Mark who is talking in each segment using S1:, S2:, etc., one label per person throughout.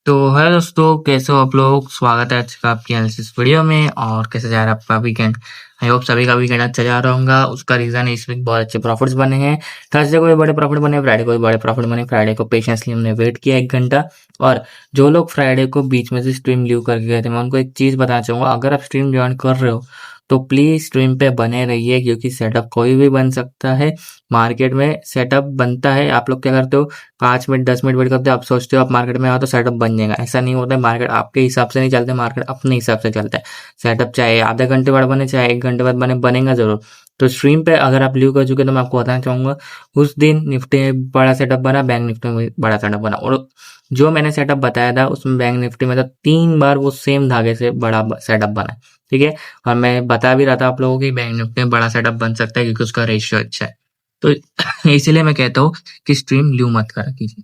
S1: तो हेलो दोस्तों, कैसे हो आप लोग। स्वागत है आज का आपके एनालिसिस वीडियो में। और कैसे जा रहा है आपका वीकेंड। आई होप सभी का वीकेंड अच्छा जा रहा होगा। उसका रीजन इस वीक बहुत अच्छे प्रॉफिट्स बने हैं। थर्सडे को भी बड़े प्रॉफिट बने, फ्राइडे को भी बड़े प्रॉफिट बने। फ्राइडे को पेशेंसली हमने वेट किया 1 घंटा। और जो लोग फ्राइडे को बीच में से स्ट्रीम लीव करके गए थे, मैं उनको एक चीज बताना चाहूंगा। अगर आप स्ट्रीम ज्वाइन कर रहे हो तो प्लीज स्ट्रीम पे बने रहिए, क्योंकि सेटअप कोई भी बन सकता है। मार्केट में सेटअप बनता है। आप लोग क्या करते हो, 5 मिनट 10 मिनट वेट करते हो, आप सोचते हो आप मार्केट में आओ तो सेटअप बन जाएगा। ऐसा नहीं होता है। मार्केट आपके हिसाब से नहीं चलता, मार्केट अपने हिसाब से चलता है। सेटअप चाहे आधे घंटे बाद बने चाहे 1 घंटे बाद बने, बनेगा जरूर। तो स्ट्रीम पे अगर आप लीव कर चुके तो मैं आपको बताना चाहूंगा, उस दिन निफ्टी में बड़ा सेटअप बना, बैंक निफ्टी में बड़ा सेटअप बना। और जो मैंने सेटअप बताया था उसमें बैंक निफ्टी में तो 3 बार वो सेम धागे से बड़ा सेटअप बना। ठीक है। और मैं बता भी रहा था आप लोगों को कि बैंक निफ्टी में बड़ा सेटअप बन सकता है, क्योंकि उसका रेशियो अच्छा है। तो इसीलिए मैं कहता हूँ कि स्ट्रीम लीव मत करा कीजिए।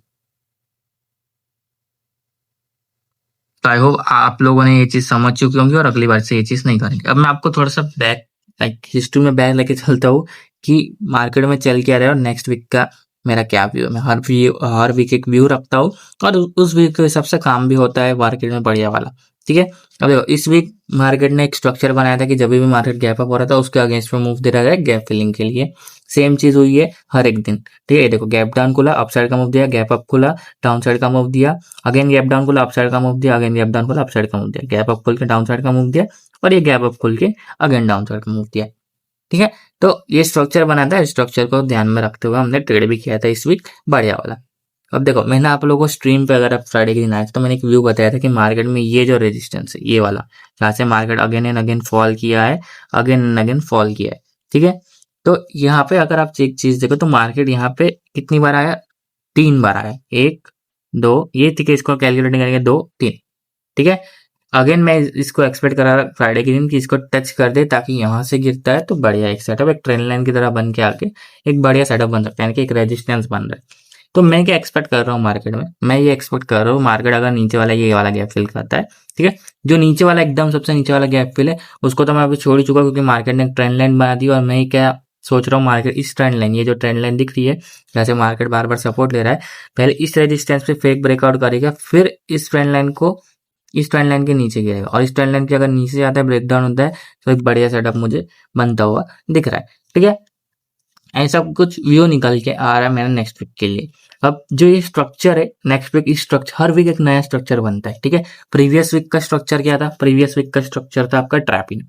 S1: तो आई होप आप लोगों ने ये चीज समझ चुके होंगे और अगली बार से ये चीज नहीं करेंगे। अब मैं आपको थोड़ा सा बैक, लाइक हिस्ट्री में बैक लेके चलता हूँ कि मार्केट में चल क्या रहा है और नेक्स्ट वीक का मेरा क्या व्यू है। मैं हर वीक एक व्यू रखता हूँ और उस वीक के हिसाब से काम भी होता है मार्केट में बढ़िया वाला। ठीक है। अब देखो, इस वीक मार्केट ने एक स्ट्रक्चर बनाया था कि जब भी मार्केट गैप अप हो रहा था उसके अगेंस्ट में मूव दे रहा है गैप फिलिंग के लिए। सेम चीज हुई है हर एक दिन। ठीक है। देखो, गैप डाउन खुला, अपसाइड का मूव दिया, गैप अप खुला, डाउन साइड का मूव दिया, अगेन गैप डाउन खोला, अपसाइड का मूव दिया, अगेन गैप डाउन खोला, अपसाइड का मूव दिया, गैप अप खोल के डाउन साइड का मूव दिया, और ये गैप अप खोल के अगेन डाउन साइड का मूव दिया। ठीक है। तो ये स्ट्रक्चर बना था, स्ट्रक्चर को ध्यान में रखते हुए हमने ट्रेड भी किया था इस वीक बढ़िया वाला। अब देखो, मैंने आप लोगों को स्ट्रीम पे अगर आप फ्राइडे के दिन आए तो मैंने एक व्यू बताया था कि मार्केट में ये जो रेजिस्टेंस है ये वाला, जहाँ से market again and again fall किया है, अगेन एंड अगेन फॉल किया है। ठीक है। तो यहाँ पे अगर आप एक चीज देखो तो मार्केट यहाँ पे कितनी बार आया, 3 बार आया। एक, दो, ये ठीक है, इसको कैलकुलेटिंग करेंगे, 2 3। ठीक है। अगेन मैं इसको एक्सपेक्ट करा फ्राइडे के दिन कि इसको टच कर दे, ताकि यहाँ से गिरता है तो बढ़िया एक सेटअप, एक ट्रेंड लाइन की तरह बन के आके एक बढ़िया सेटअप बन सकता है, यानी कि एक रेजिस्टेंस बन रहा है। तो मैं क्या एक्सपेक्ट कर रहा हूँ मार्केट में, मैं ये एक्सपेक्ट कर रहा हूँ मार्केट अगर नीचे वाला ये वाला गैप फिल करता है। ठीक है। जो नीचे वाला एकदम सबसे नीचे वाला गैप फिल है उसको तो मैं अभी छोड़ ही चुका, क्योंकि मार्केट ने एक ट्रेंड लाइन बना दी। और मैं क्या सोच रहा हूँ, मार्केट इस ट्रेंड लाइन, ये जो ट्रेंड लाइन दिख रही है जैसे मार्केट बार बार सपोर्ट ले रहा है, पहले इस रेजिस्टेंस पे फेक ब्रेकआउट करेगा, फिर इस ट्रेंड लाइन को, इस ट्रेंड लाइन के नीचे गिरेगा। और इस ट्रेंड लाइन के अगर नीचे जाता है, ब्रेकडाउन होता है, तो एक बढ़िया सेटअप मुझे बनता हुआ दिख रहा है। ठीक है। ऐसा कुछ व्यू निकल के आ रहा है मेरा नेक्स्ट वीक के लिए। अब जो ये स्ट्रक्चर है नेक्स्ट वीक, इस स्ट्रक्चर हर वीक एक नया स्ट्रक्चर बनता है। ठीक है। प्रीवियस वीक का स्ट्रक्चर क्या था, प्रीवियस वीक का स्ट्रक्चर था आपका ट्रैपिंग,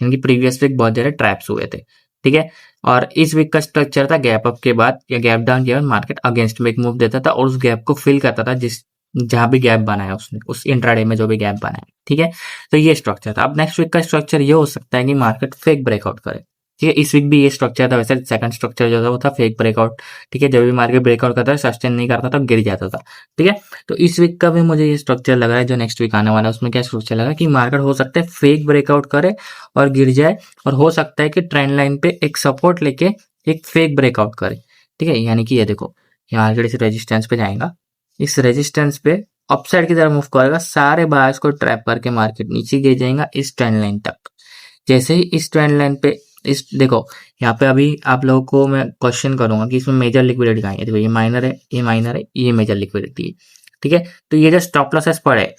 S1: क्योंकि प्रीवियस वीक बहुत ज्यादा ट्रैप्स हुए थे। ठीक है। और इस वीक का स्ट्रक्चर था गैप अप के बाद या गैप डाउन के बाद मार्केट अगेंस्ट में एक मूव देता था और उस गैप को फिल करता था, जिस जहां भी गैप बनाया उसने, उस इंट्राडे में जो भी गैप बनाया। ठीक है। तो ये स्ट्रक्चर था। अब नेक्स्ट वीक का स्ट्रक्चर ये हो सकता है कि मार्केट फेक ब्रेकआउट करे। ठीक है। इस वीक भी ये स्ट्रक्चर था, वैसे सेकंड स्ट्रक्चर जो था वो था फेक ब्रेकआउट। ठीक है। जब भी मार्केट ब्रेकआउट करता है, सस्टेन नहीं करता था, गिर जाता था। ठीक है। तो इस वीक का भी मुझे ये स्ट्रक्चर लग रहा है, जो नेक्स्ट वीक आने वाला है उसमें क्या स्ट्रक्चर लगा कि मार्केट हो सकता है फेक ब्रेकआउट करे और गिर जाए, और हो सकता है कि ट्रेंड लाइन पे एक सपोर्ट लेके एक फेक ब्रेकआउट करे। ठीक है। यानी कि ये देखो, ये मार्केट इस रेजिस्टेंस पे जाएगा, इस रेजिस्टेंस पे अपसाइड की तरफ मूव करेगा, सारे बायर्स को ट्रैप करके मार्केट नीचे गिर जाएगा इस ट्रेंड लाइन तक। जैसे ही इस ट्रेंड लाइन पे, इस देखो यहाँ पे अभी आप लोगों को मैं क्वेश्चन करूंगा कि इसमें मेजर लिक्विडिटी कहाँ है। देखो, ये माइनर है, ये माइनर है, ये मेजर लिक्विडिटी है। ठीक है। तो ये जो स्टॉप लॉसेस पड़े,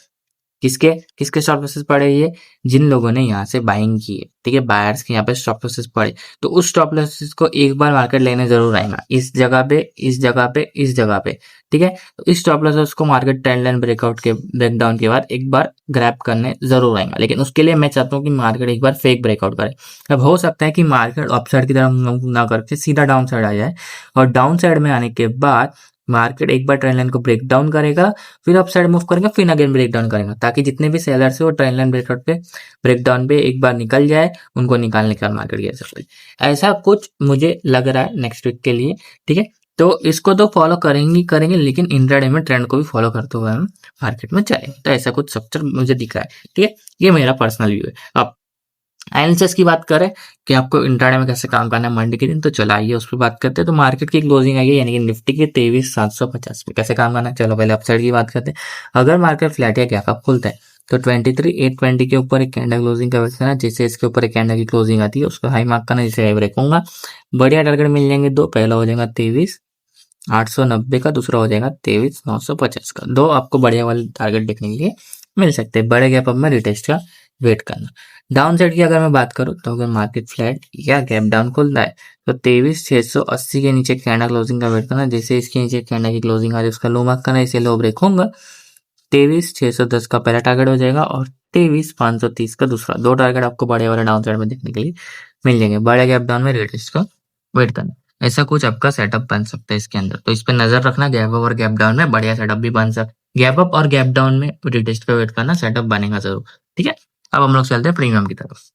S1: किसके किसके स्टॉप लॉसेस पड़े, ये जिन लोगों ने यहाँ से बाइंग की है। ठीक है। बायर्स के यहाँ पे स्टॉप लॉसेस पड़े, तो उस स्टॉप लॉसेस को एक बार मार्केट लेने जरूर आएगा, इस जगह पे, इस जगह पे, इस जगह पे। ठीक है। तो इस स्टॉप लॉसेस को मार्केट ट्रेंड लाइन ब्रेकआउट के ब्रेकडाउन के बाद एक बार ग्रैब करने जरूर आएगा, लेकिन उसके लिए मैं चाहता हूँ कि मार्केट एक बार फेक ब्रेकआउट करे। अब हो सकता है कि मार्केट अपसाइड की तरफ मूव ना करके सीधा डाउन साइड आ जाए, और डाउन साइड में आने के बाद मार्केट एक बार ट्रेंड लाइन को ब्रेक डाउन करेगा, फिर अप साइड मूव करेगा, फिर अगेन ब्रेक डाउन करेगा, ताकि जितने भी सेलर्स है वो ट्रेंड लाइन ब्रेकआउट पे, ब्रेक डाउन पे एक बार निकल जाए, उनको निकालने के बाद मार्केट गिर सकता है। ऐसा कुछ मुझे लग रहा है नेक्स्ट वीक के लिए। ठीक है। तो इसको तो फॉलो करेंगे करेंगे, लेकिन इंट्राडे में ट्रेंड को भी फॉलो करते हुए हम मार्केट में चले, तो ऐसा कुछ स्ट्रक्चर मुझे दिख रहा है। ठीक है। ये मेरा पर्सनल व्यू है। अब एनालिसिस की बात करें कि आपको इंट्राडे में कैसे काम करना है मंडे के दिन, तो चलो आइए उस पर बात करते हैं। तो मार्केट की क्लोजिंग आई है, यानी कि निफ्टी की 23,750 पे कैसे काम करना है। चलो पहले अपसाइड की बात करते हैं। अगर मार्केट फ्लैट या गैप अप खुलता है तो 23,820 के ऊपर एक कैंडल क्लोजिंग का वेट करना, जैसे इसके ऊपर एक कैंडल की क्लोजिंग आती है उसको हाई मार्क करना, जिसे हाई ब्रेक होगा। बढ़िया टारगेट मिल जाएंगे दो, पहला हो जाएगा 23 890 का, दूसरा हो जाएगा 23,950 का। दो आपको बढ़िया वाले टारगेट देखने के लिए मिल सकते हैं। बड़े गैप अप में रिटेस्ट का वेट करना। डाउन साइड की अगर मैं बात करूं तो अगर मार्केट फ्लैट या गैप डाउन खुलता है तो 23,680 के नीचे कैंडल क्लोजिंग का वेट करना। जैसे इसके नीचे कैंडल की क्लोजिंग आ रही है उसका लो मार्क करना, इसे लो ब्रेक होगा 23,610 का पहला टारगेट हो जाएगा और 23,530 का दूसरा। दो टारगेट आपको बड़े वाले डाउन साइड में देखने के लिए मिल जाएंगे। बड़े गैप डाउन में रिटेस्ट का वेट करना। ऐसा कुछ आपका सेटअप बन सकता है इसके अंदर, तो इस पे नजर रखना। गैप अप और गैप डाउन में बढ़िया सेटअप भी बन सकता है। गैप अप और गैप डाउन में रिटेस्ट का वेट करना, सेटअप बनेगा जरूर। ठीक है, अब हम लोग चलते हैं प्रीमियम की तरफ।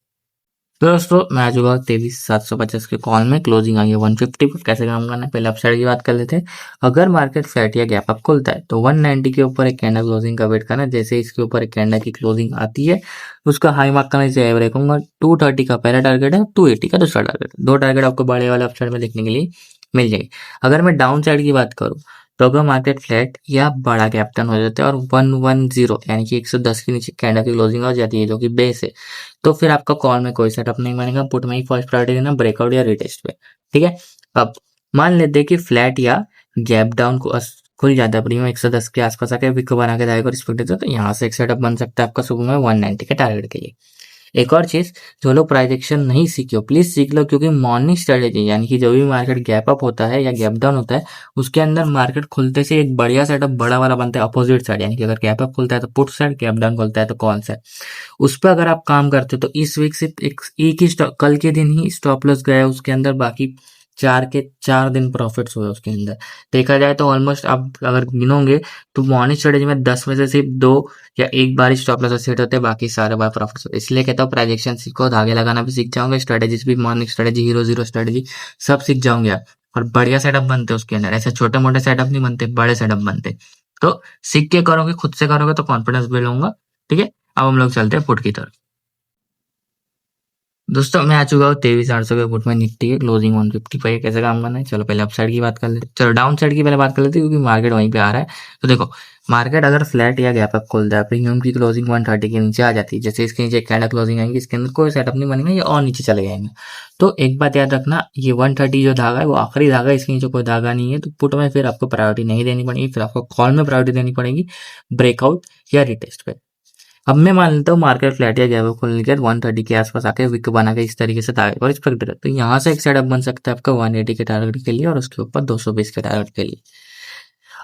S1: तो दोस्तों मैं आ चुका हूँ 23,750 के कॉल में, क्लोजिंग आई है 150 पर। कैसे काम करना है, पहले अपसाइड की बात कर लेते हैं। अगर मार्केट फ्लैट या गैप अप खुलता है तो 190 के ऊपर एक कैंडल क्लोजिंग का वेट करना। जैसे इसके ऊपर एक कैंडल की क्लोजिंग आती है उसका हाई मार्क करना, इसे एवरेज कहूंगा। 230 का पहला टारगेट है, 280 का दूसरा टारगेट है। दो टारगेट आपको बड़े वाले अपसाइड में देखने के लिए मिल जाएगी। अगर मैं डाउन साइड की बात करूँ तो अगर मार्केट फ्लैट या बड़ा गैप डाउन हो जाता है और 110 यानी कि 110 के नीचे कैंडल की क्लोजिंग हो जाती है जो कि बेस है, तो फिर आपका कॉल में कोई सेटअप नहीं बनेगा। पुट में ही फर्स्ट प्रायोरिटी देना ब्रेकआउट या रिटेस्ट पे। ठीक है, अब मान लेते हैं कि फ्लैट या गैप डाउन को खुल जाता है प्रीमियम 110 के आसपास आके विक बना के जाएगा रिस्पेक्ट देता है, तो यहाँ से एक सेटअप बन सकता है आपका सुबह में 190 के टारगेट के लिए। एक और चीज, जो लोग प्राइस एक्शन नहीं सीखे हो प्लीज सीख लो, क्योंकि मॉर्निंग स्ट्रेटेजी यानी कि जो भी मार्केट गैप अप होता है या गैप डाउन होता है उसके अंदर मार्केट खुलते से एक बढ़िया सेटअप बड़ा वाला बनता है अपोजिट साइड। यानी कि अगर गैप अप खुलता है तो पुट साइड, गैप डाउन खुलता है तो कॉल साइड। उस पर अगर आप काम करते हो तो इस वीक से एक ही कल के दिन ही स्टॉप लॉस गया उसके अंदर, बाकी 4 दिन प्रॉफिट्स हुए उसके अंदर। देखा जाए तो ऑलमोस्ट आप अगर गिनोगे तो मॉर्निंग स्ट्रेटेजी में 10 में से सिर्फ 2 या एक बार ही स्टॉप लॉस सेट होते हैं, बाकी सारे बार प्रॉफिट्स होते हैं। इसलिए कहता हूँ प्राइजेक्शन सीखो, धागे लगाना भी सीख जाओगे, स्ट्रेटेजीज भी, morning strategy, hero zero strategy सब सीख जाओगे आप। और बढ़िया सेटअप बनते हैं उसके अंदर, ऐसे छोटे मोटे सेटअप नहीं बनते, बड़े सेटअप बनते। तो सीख के करोगे, खुद से करोगे तो कॉन्फिडेंस बिल्ड होगा। ठीक है, अब हम लोग चलते हैं पुट की तरफ। दोस्तों मैं आ चुका हूँ 23,800 के पुट में, निफ्टी है क्लोजिंग 150 पे। कैसे काम करना है, चलो पहले अप साइड की बात कर लेते हैं। चलो डाउन साइड की पहले बात कर लेते हैं क्योंकि मार्केट वहीं पे आ रहा है। तो देखो, मार्केट अगर फ्लैट या गैप अप खोलता है, प्रीमियम की क्लोजिंग 130 के नीचे आ जाती है, जैसे इसके नीचे कैंडल क्लोजिंग आएंगी, इसके अंदर कोई सेटअप नहीं बनेगा, ये और नीचे चले जाएंगे। तो एक बात याद रखना, ये 130 जो धागा है वो आखिरी धागा है, इसके नीचे कोई धागा नहीं है। तो पुट में फिर आपको प्रायोरिटी नहीं देनी पड़ेगी, फिर आपको कॉल में प्रायोरिटी देनी पड़ेगी ब्रेकआउट या रिटेस्ट पे। अब मैं मान लेता हूँ मार्केट फ्लैट या गैप खुलने के बाद 130 के आसपास आके विक बना के इस तरीके से टारगेट और एक्सपेक्ट रहे, तो यहाँ से एक सेटअप बन सकता है आपका 180 के टारगेट के लिए और उसके ऊपर 220 के टारगेट के लिए।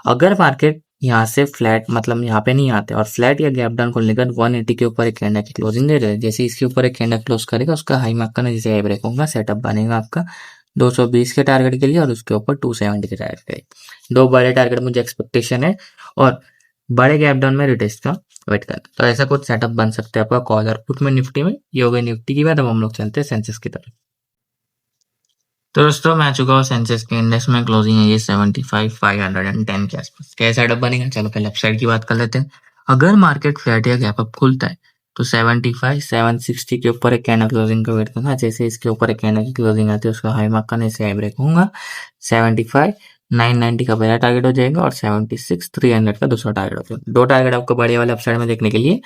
S1: अगर मार्केट यहाँ से फ्लैट मतलब यहाँ पे नहीं आते और फ्लैट या गैप डाउन खोलने के बाद 180 के ऊपर एक कैंडल की क्लोजिंग दे रहे हैं, जैसे इसके ऊपर एक कैंडल क्लोज करेगा उसका हाई मार्क करना, जैसे ब्रेक होगा, सेटअप बनेगा आपका 220 के टारगेट के लिए और उसके ऊपर 270 के टारगेट के लिए। दो बड़े टारगेट मुझे एक्सपेक्टेशन है और बड़े गैप डाउन में रिटेस्ट का वेट करना। तो ऐसा कुछ सेटअप बन सकता है आपका कॉल और पुट में निफ्टी में। ये हो गई निफ्टी की बात। अब हम लोग चलते हैं सेंसेक्स की तरफ। तो दोस्तों मैं आ चुका हूँ सेंसेक्स के इंडेक्स में, क्लोजिंग है ये 75,510 के आसपास। क्या सेटअप बनेगा, चलो पहले अपसाइड की बात कर लेते हैं। अगर मार्केट फ्लैट या गैप अप खुलता है तो 75,760 के ऊपर एक कैंडल क्लोजिंग का वेट करना। जैसे इसके ऊपर एक कैंडल की क्लोजिंग आती है उसका हाई मार्क करने से ब्रेक होगा। 75,990 का पहला टारगेट हो जाएगा और 76,300 का दूसरा टारगेट हो जाएगा। दो टारगेट आपको बड़े वाले अपसाइड में देखने के लिए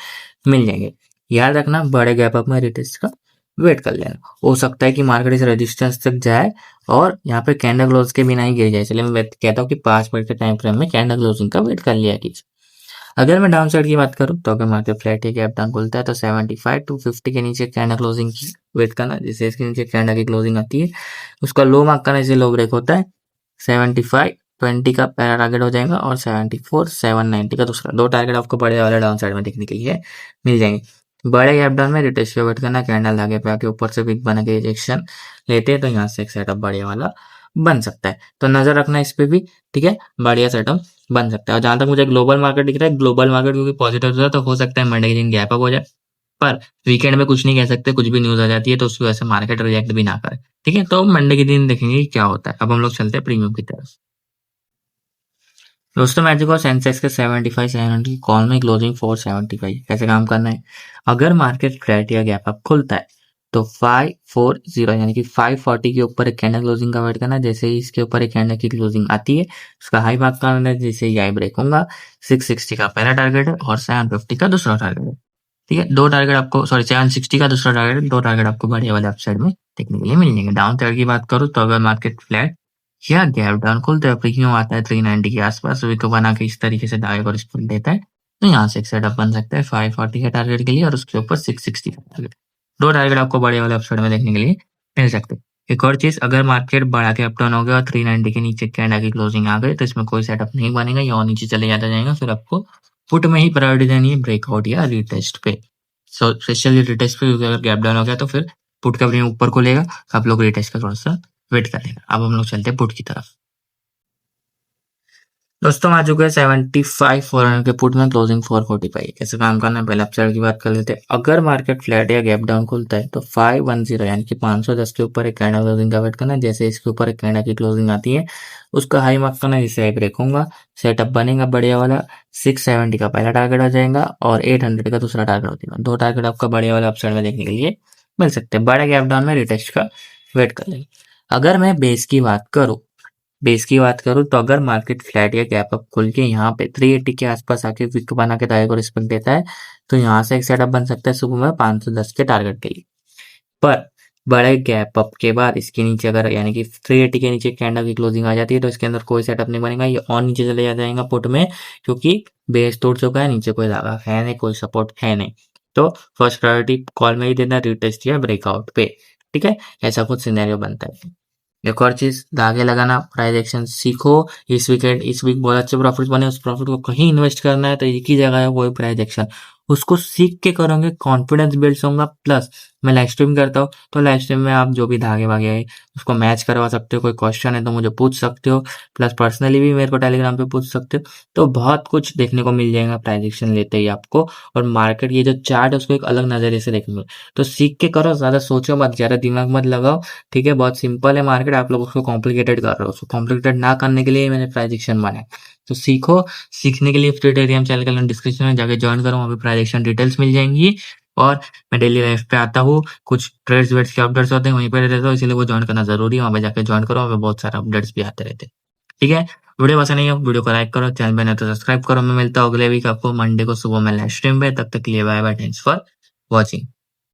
S1: मिल जाएंगे। याद रखना, बड़े गैप अप में रिटेस्ट का वेट कर लेना। हो सकता है कि मार्केट इस रेजिस्टेंस तक जाए और यहाँ पे कैंडल क्लोज के बिना ही गिर जाए। चलिए मैं कहता हूँ कि 5 मिनट के टाइम फ्रेम में कैंडल क्लोजिंग का वेट कर लिया कीजिए। अगर मैं डाउन साइड की बात करूँ तो अगर मार्केट फ्लैट या गैप डाउन खुलता है तो 75 to 50 के नीचे कैंडल क्लोजिंग की वेट करना। जैसे इसके नीचे कैंडल की क्लोजिंग आती है उसका लो मार्क करना, जैसे लो ब्रेक होता है 75,20 का पहला टारगेट हो जाएगा और 74,790 का दूसरा। दो टारगेट आपको बड़े वाले डाउन साइड में देखने के लिए मिल जाएंगे। बड़े गैप डाउन में रिटेस्ट पे वेट करना, कैंडल धागे पे आके ऊपर से बिग बना के रिजेक्शन लेते हैं तो यहाँ से एक सेटअप बढ़िया वाला बन सकता है। तो नजर रखना इस पे भी। ठीक है, बढ़िया सेटअप बन सकता है। और जहां तक मुझे ग्लोबल मार्केट दिख रहा है, ग्लोबल मार्केट क्योंकि पॉजिटिव है तो हो सकता है मंडे के दिन गैप अप हो जाए, पर वीकेंड में कुछ नहीं कह सकते, कुछ भी न्यूज आ जाती है तो उसकी वजह से मार्केट रिएक्ट भी ना करे। ठीक है, तो मंडे के दिन देखेंगे कि क्या होता है। अब हम लोग चलते हैं प्रीमियम की तरफ। दोस्तों मैं को सेंसेक्स के 75,700 कॉल में, क्लोजिंग 475। कैसे काम करना है, अगर मार्केट फ्लैट या गैप अप खुलता है तो 540 यानी कि 540 के ऊपर एक कैंडल क्लोजिंग का वेट करना। जैसे ही इसके ऊपर एक कैंडल की क्लोजिंग आती है उसका हाई मार्क करना है, जैसे ही हाई ब्रेक होगा 660 का पहला टारगेट है और 750 का दूसरा टारगेट है। ठीक है, दो टारगेट आपको 760 का दूसरा टारगेट है, दो टारगेट आपको बढ़िया वाले अपसाइड में देखने के लिए मिल जाएंगे। डाउन साइड की बात करूँ तो अगर मार्केट फ्लैट या गैप डाउन खुलता है क्यों आता है 390 के आसपास, विक बना के इस तरीके से धागे को रिस्पॉन्ड देता है, तो यहाँ से एक सेटअप बन सकता है 540 के टारगेट के लिए और उसके ऊपर 660 का टारगेट। दो टारगेट आपको बड़े वाले अपसाइड में देखने के लिए मिल सकते हैं। एक और चीज, अगर मार्केट बढ़ा के अप डाउन हो गया और 390 के नीचे कैंडल की क्लोजिंग आ गई तो इसमें कोई सेटअप नहीं बनेगा, या और नीचे चले जाता जाएगा, फिर आपको पुट में ही प्रायोरिटी देनी है ब्रेकआउट या रिटेस्ट पे। सो स्पेशली रिटेस्ट पे, क्योंकि अगर गैप डाउन हो गया तो फिर पुट का प्रीमियम ऊपर को लेगा, आप लोग रिटेस्ट का थोड़ा सा वेट कर लेगा। अब हम लोग चलते हैं पुट की तरफ। दोस्तों आ चुके हैं 75 400 के पुट में, क्लोजिंग 445। कैसे काम करना है पहले अपसाइड की बात कर लेते हैं। अगर मार्केट फ्लैट या गैप डाउन खुलता है तो 510 यानी कि 510 के ऊपर एक कैंडल क्लोजिंग का वेट करना है। जैसे इसके ऊपर एक कैंडल की क्लोजिंग आती है उसका हाई मार्क करना है, जिससे हाई ब्रेक होगा, सेटअप बनेगा बढ़िया वाला। 670 का पहला टारगेट हो जाएगा और 800 का दूसरा टारगेट हो जाएगा। दो टारगेट आपका बढ़िया वाला अपसाइड में देखने के लिए मिल सकते हैं। बड़ा गैप डाउन में रिटेस्ट का वेट कर लेंगे। अगर मैं बेस की बात करूं तो अगर मार्केट फ्लैट या गैप अप खुल के यहाँ पे 380 के आसपास आके विक बना के टारगेट को रिस्पेक्ट देता है तो यहाँ से एक सेटअप बन सकता है सुबह में 510 के टारगेट के लिए। पर बड़े गैप अप के बाद इसके नीचे अगर यानी कि 380 के नीचे कैंडल की क्लोजिंग आ जाती है तो इसके अंदर कोई सेटअप नहीं बनेगा, ये और नीचे चले जाएगा पुट में, क्योंकि बेस टूट चुका है, नीचे कोई धागा है नहीं, कोई सपोर्ट है नहीं। तो फर्स्ट प्रायोरिटी कॉल में ही देना रिटेस्ट या ब्रेकआउट पे। ठीक है, ऐसा कुछ सिनेरियो बनता है। एक और चीज, धागे लगाना, प्राइस एक्शन सीखो। इस वीक बहुत अच्छे प्रॉफिट बने, उस प्रॉफिट को कहीं इन्वेस्ट करना है तो एक ही जगह है, वो है प्राइस एक्शन। उसको सीख के करोगे, कॉन्फिडेंस बिल्ड होगा। प्लस मैं लाइव स्ट्रीम करता हूँ तो लाइव स्ट्रीम में आप जो भी धागे वागे है उसको मैच करवा सकते हो। कोई क्वेश्चन है तो मुझे पूछ सकते हो, प्लस पर्सनली भी मेरे को टेलीग्राम पे पूछ सकते हो। तो बहुत कुछ देखने को मिल जाएगा प्राइस एक्शन लेते ही आपको, और मार्केट ये जो चार्ट है उसको एक अलग नजरिए से देखने को। तो सीख के करो, ज्यादा सोचो मत, ज्यादा दिमाग मत लगाओ। ठीक है, बहुत सिंपल है मार्केट, आप लोग उसको कॉम्प्लिकेटेड कर रहे हो। उसको कॉम्प्लिकेटेड ना करने के लिए मैंने प्राइजेक्शन बनाया। तो सीखो, सीखने के लिए ट्यूटोरियल चैनल का लिंक डिस्क्रिप्शन में जाके ज्वाइन करो, वहाँ पे प्राइजेक्शन डिटेल्स मिल जाएंगी। और मैं डेली लाइफ पे आता हूँ, कुछ ट्रेड्स वेड्स के अपडेट्स होते हैं वहीं पे रहता हूँ, इसलिए वो ज्वाइन करना जरूरी है। वहाँ पे जाके ज्वाइन करो, वहाँ पे बहुत सारे अपडेट्स भी आते रहते हैं। ठीक है, वीडियो पसंद नहीं हो वीडियो को लाइक करो, चैनल पे नहीं तो सब्सक्राइब करो। मैं मिलता हूँ अगले वीक आपको मंडे को सुबह में लाइव स्ट्रीम पे। तब तक के लिए bye bye, thanks for watching.